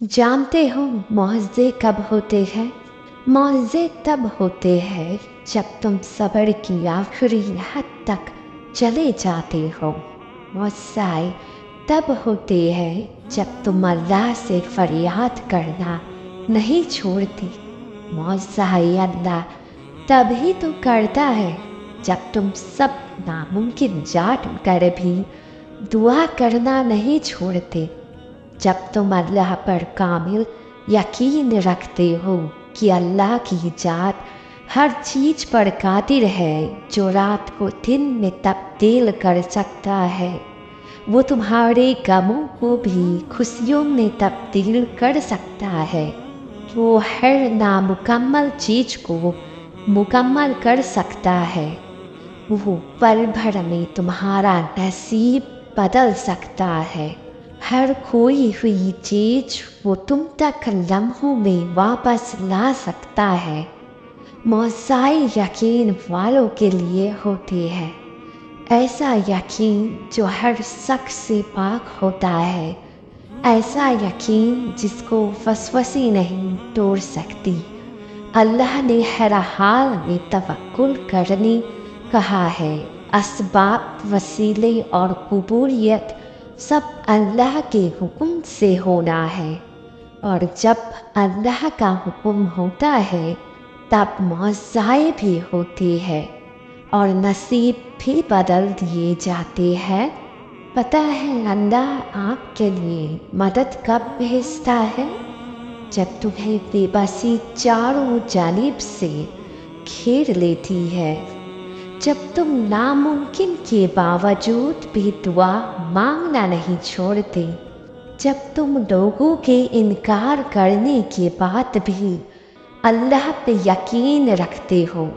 जानते हो मुआवजे कब होते हैं? मुआवजे तब होते हैं जब तुम सब्र की आखिरी हद तक चले जाते हो। मुआवजे तब होते हैं जब तुम अल्लाह से फरियाद करना नहीं छोड़ते। मुआवजे अल्लाह तभी तो करता है जब तुम सब नामुमकिन जान कर भी दुआ करना नहीं छोड़ते। जब तुम अल्लाह पर कामिल यकीन रखते हो कि अल्लाह की जात हर चीज़ पर कादिर है, जो रात को दिन में तब्दील कर सकता है, वो तुम्हारे गमों को भी खुशियों में तब्दील कर सकता है। वो हर नामुकम्मल चीज़ को मुकम्मल कर सकता है। वो पल भर में तुम्हारा नसीब बदल सकता है। हर खोई हुई चीज वो तुम तक लम्हों में वापस ला सकता है। मौसाई यकीन वालों के लिए होती है, ऐसा यकीन जो हर शक से पाक होता है, ऐसा यकीन जिसको वसवसी नहीं तोड़ सकती। अल्लाह ने हर हाल में तवक्कुल करने कहा है। असबाब, वसीले और कबूलियत सब अल्लाह के हुक्म से होना है, और जब अल्लाह का हुक्म होता है तब मौज़ाए भी होती है और नसीब भी बदल दिए जाते हैं। पता है अल्लाह आपके लिए मदद कब भेजता है? जब तुम्हें बेबसी चारों जानिब से घेर लेती है, जब तुम नामुमकिन के बावजूद भी दुआ मांगना नहीं छोड़ते, जब तुम लोगों के इनकार करने के बाद भी अल्लाह पे यकीन रखते हो,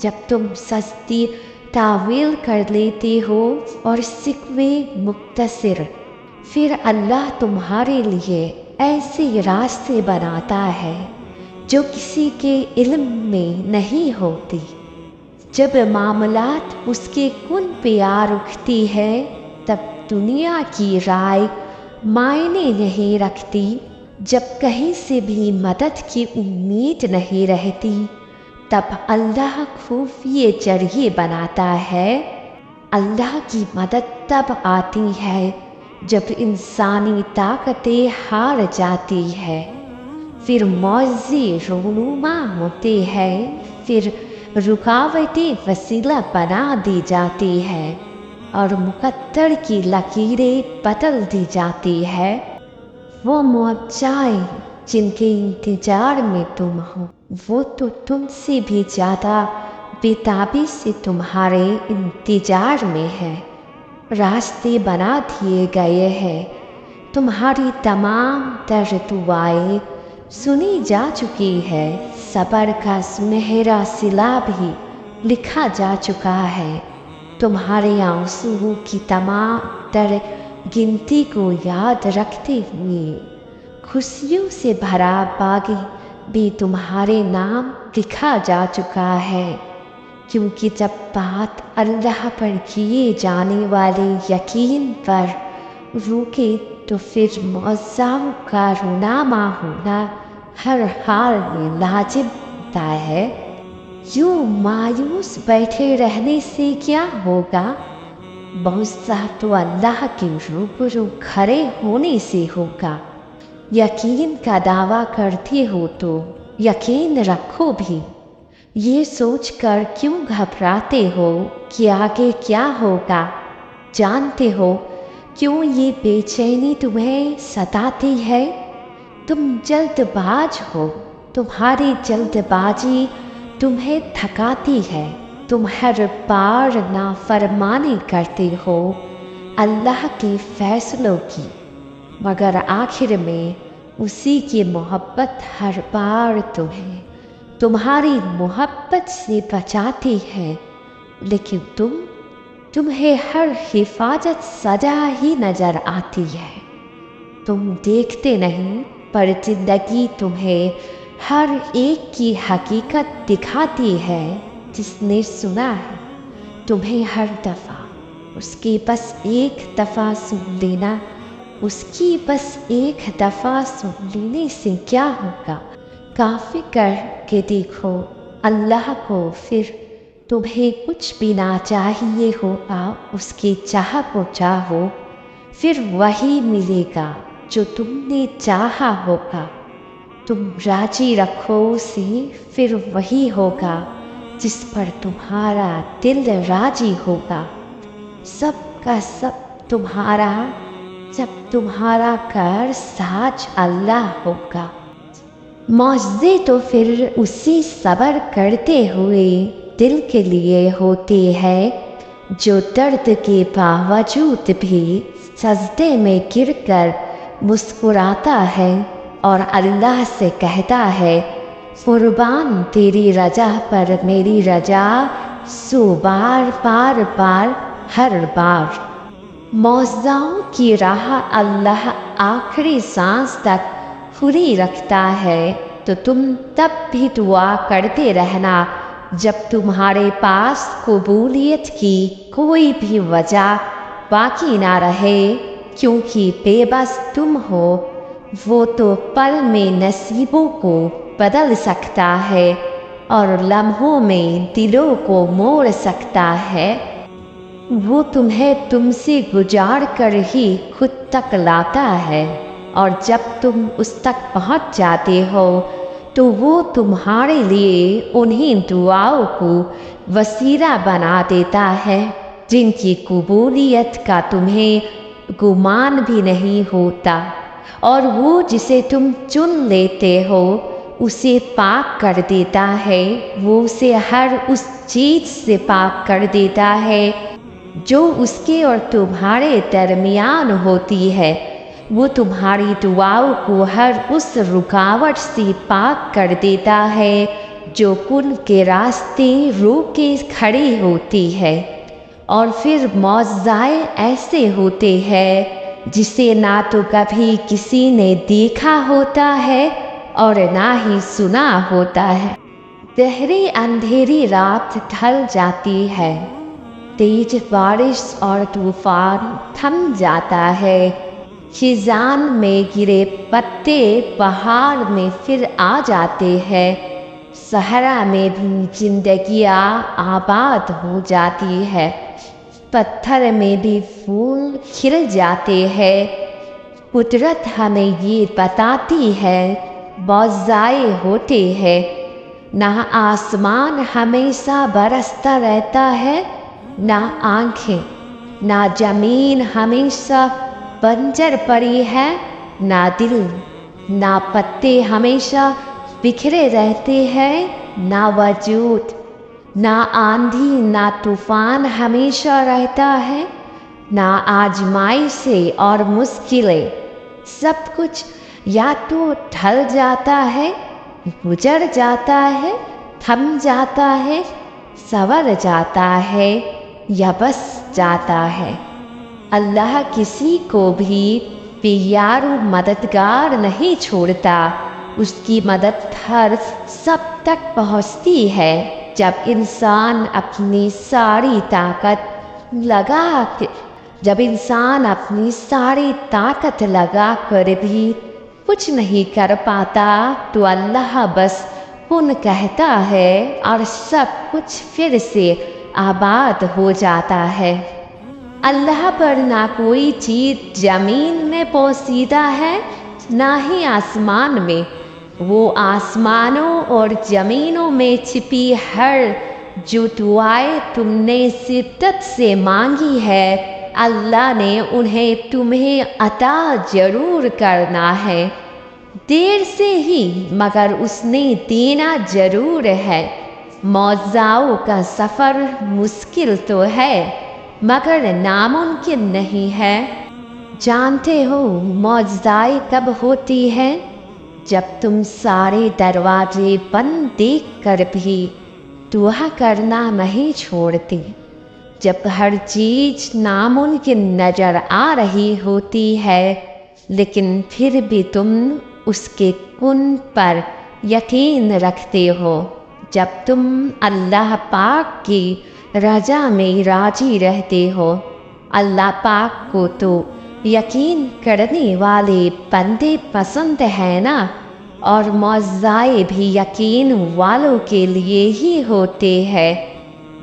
जब तुम सस्ती तावील कर लेते हो और सिकवे मुक्तसिर, फिर अल्लाह तुम्हारे लिए ऐसे रास्ते बनाता है जो किसी के इल्म में नहीं होती। जब मामलात उसके कुन पे आ रुकती है, तब दुनिया की राय मायने नहीं रखती। जब कहीं से भी मदद की उम्मीद नहीं रहती, तब अल्लाह खुफिए जरिए बनाता है। अल्लाह की मदद तब आती है जब इंसानी ताकतें हार जाती है, फिर मौज़े रूनुमा होते हैं, फिर रुकावटें वसीला बना दी जाती है और मुकद्दर की लकीरें बदल दी जाती है। वो मुआवज़े जिनके इंतजार में तुम हो, वो तो तुमसे भी ज़्यादा बेताबी से तुम्हारे इंतजार में है। रास्ते बना दिए गए हैं, तुम्हारी तमाम तर दुआएं सुनी जा चुकी है, सबर का सुनहरा सिला भी लिखा जा चुका है। तुम्हारे आंसुओं की तमाम तर गिनती को याद रखते हुए खुशियों से भरा बागी भी तुम्हारे नाम लिखा जा चुका है, क्योंकि जब बात अल्लाह पर किए जाने वाले यकीन पर रुके तो फिर मौज़ाओं का रुनामा होना हर हाल में लाजिम होता है। यूं मायूस बैठे रहने से क्या होगा? मौज़ा तो अल्लाह के रूबरू खड़े होने से होगा। यकीन का दावा करते हो तो यकीन रखो भी। ये सोचकर क्यों घबराते हो कि आगे क्या होगा? जानते हो क्यों ये बेचैनी तुम्हें सताती है? तुम जल्दबाज हो, तुम्हारी जल्दबाजी तुम्हें थकाती है। तुम हर बार नाफरमानी करते हो अल्लाह के फैसलों की, मगर आखिर में उसी की मोहब्बत हर बार तुम्हारी मोहब्बत से बचाती है। लेकिन तुम्हें हर हिफाजत सजा ही नजर आती है। तुम देखते नहीं, पर जिंदगी तुम्हें हर एक की हकीकत दिखाती है। जिसने सुना है तुम्हें हर दफ़ा, उसके बस एक दफ़ा सुन लेना اس کی بس ایک دفعہ سن لینے سے کیا ہوگا؟ کافی کر کے دیکھو اللہ کو، پھر تمہیں کچھ بھی نہ چاہیے ہوگا، اس کی چاہ کو چاہو، پھر وہی ملے گا جو تم نے چاہا ہوگا۔ تم راضی رکھو اسے، پھر وہی ہوگا جس پر تمہارا دل راضی ہوگا۔ سب کا سب تمہارا، جب تمہارا کار ساج اللہ ہوگا۔ معجزے تو پھر اسی صبر کرتے ہوئے دل کے لیے ہوتے ہیں جو درد کے باوجود بھی سجدے میں گر کر مسکراتا ہے اور اللہ سے کہتا ہے، قربان تیری رضا پر میری رضا، سو بار بار بار ہر بار۔ معجزوں کی راہ اللہ آخری سانس تک کھلی رکھتا ہے، تو تم تب بھی دعا کرتے رہنا جب تمہارے پاس قبولیت کی کوئی بھی وجہ باقی نہ رہے، کیونکہ بے بس تم ہو، وہ تو پل میں نصیبوں کو بدل سکتا ہے اور لمحوں میں دلوں کو موڑ سکتا ہے۔ وہ تمہیں تم سے گزار کر ہی خود تک لاتا ہے، اور جب تم اس تک پہنچ جاتے ہو تو وہ تمہارے لیے انہیں دعاؤں کو وسیلہ بنا دیتا ہے جن کی قبولیت کا تمہیں گمان بھی نہیں ہوتا، اور وہ جسے تم چن لیتے ہو اسے پاک کر دیتا ہے، وہ اسے ہر اس چیز سے پاک کر دیتا ہے جو اس کے اور تمہارے درمیان ہوتی ہے۔ وہ تمہاری دعاؤں کو ہر اس رکاوٹ سے پاک کر دیتا ہے جو کن کے راستے روکے کھڑی ہوتی ہے، اور پھر معجزے ایسے ہوتے ہیں جسے نہ تو کبھی کسی نے دیکھا ہوتا ہے اور نہ ہی سنا ہوتا ہے۔ گہری اندھیری رات ڈھل جاتی ہے، تیز بارش اور طوفان تھم جاتا ہے، خزان میں گرے پتے بہار میں پھر آ جاتے ہیں، صحرا میں بھی زندگیاں آباد ہو جاتی ہے، پتھر میں بھی پھول کھل جاتے ہیں۔ قدرت ہمیں یہ بتاتی ہے معجزے ہوتے ہیں، نہ آسمان ہمیشہ برستا رہتا ہے، نہ آنکھیں، نہ زمین ہمیشہ بنجر پڑی ہے، نہ دل، نہ پتے ہمیشہ بکھرے رہتے ہیں، نہ وجود، نہ آندھی نہ طوفان ہمیشہ رہتا ہے، نہ آزمائشیں اور مشکلیں۔ سب کچھ یا تو ڈھل جاتا ہے، گزر جاتا ہے، تھم جاتا ہے، سنور جاتا ہے یا بس جاتا ہے۔ اللہ کسی کو بھی بے یار و مددگار نہیں چھوڑتا، اس کی مدد ہر سب تک پہنچتی ہے۔ جب انسان اپنی ساری طاقت لگا کر بھی کچھ نہیں کر پاتا تو اللہ بس کن کہتا ہے اور سب کچھ پھر سے آباد ہو جاتا ہے۔ اللہ پر نہ کوئی چیز زمین میں پوشیدہ ہے نہ ہی آسمان میں، وہ آسمانوں اور زمینوں میں چھپی ہر جو دعائیں تم نے شدت سے مانگی ہے، اللہ نے انہیں تمہیں عطا ضرور کرنا ہے، دیر سے ہی مگر اس نے دینا ضرور ہے۔ معجزوں کا سفر مشکل تو ہے مگر ناممکن نہیں ہے۔ جانتے ہو معجزے کب ہوتی ہے؟ جب تم سارے دروازے بند دیکھ کر بھی دعا کرنا نہیں چھوڑتے، جب ہر چیز ناممکن نظر آ رہی ہوتی ہے لیکن پھر بھی تم اس کے کن پر یقین رکھتے ہو، جب تم اللہ پاک کی رضا میں راضی رہتے ہو۔ اللہ پاک کو تو यकीन करने वाले बंदे पसंद है ना, और मौज़ाए भी यकीन वालों के लिए ही होते हैं।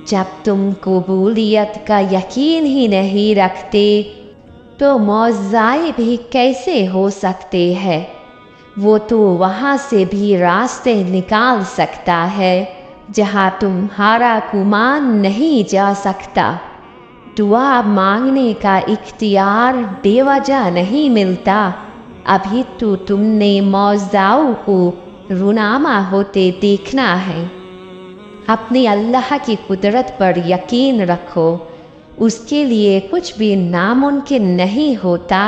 जब तुम कबूलियत का यकीन ही नहीं रखते तो मौज़ाए भी कैसे हो सकते हैं। वो तो वहाँ से भी रास्ते निकाल सकता है जहाँ तुम्हारा गुमान नहीं जा सकता। दुआ मांगने का इख्तियार बेवजह नहीं मिलता। अभी तो तुमने मौज़ाओं को रुनामा होते देखना है। अपने अल्लाह की कुदरत पर यकीन रखो, उसके लिए कुछ भी नामुमकिन नहीं होता।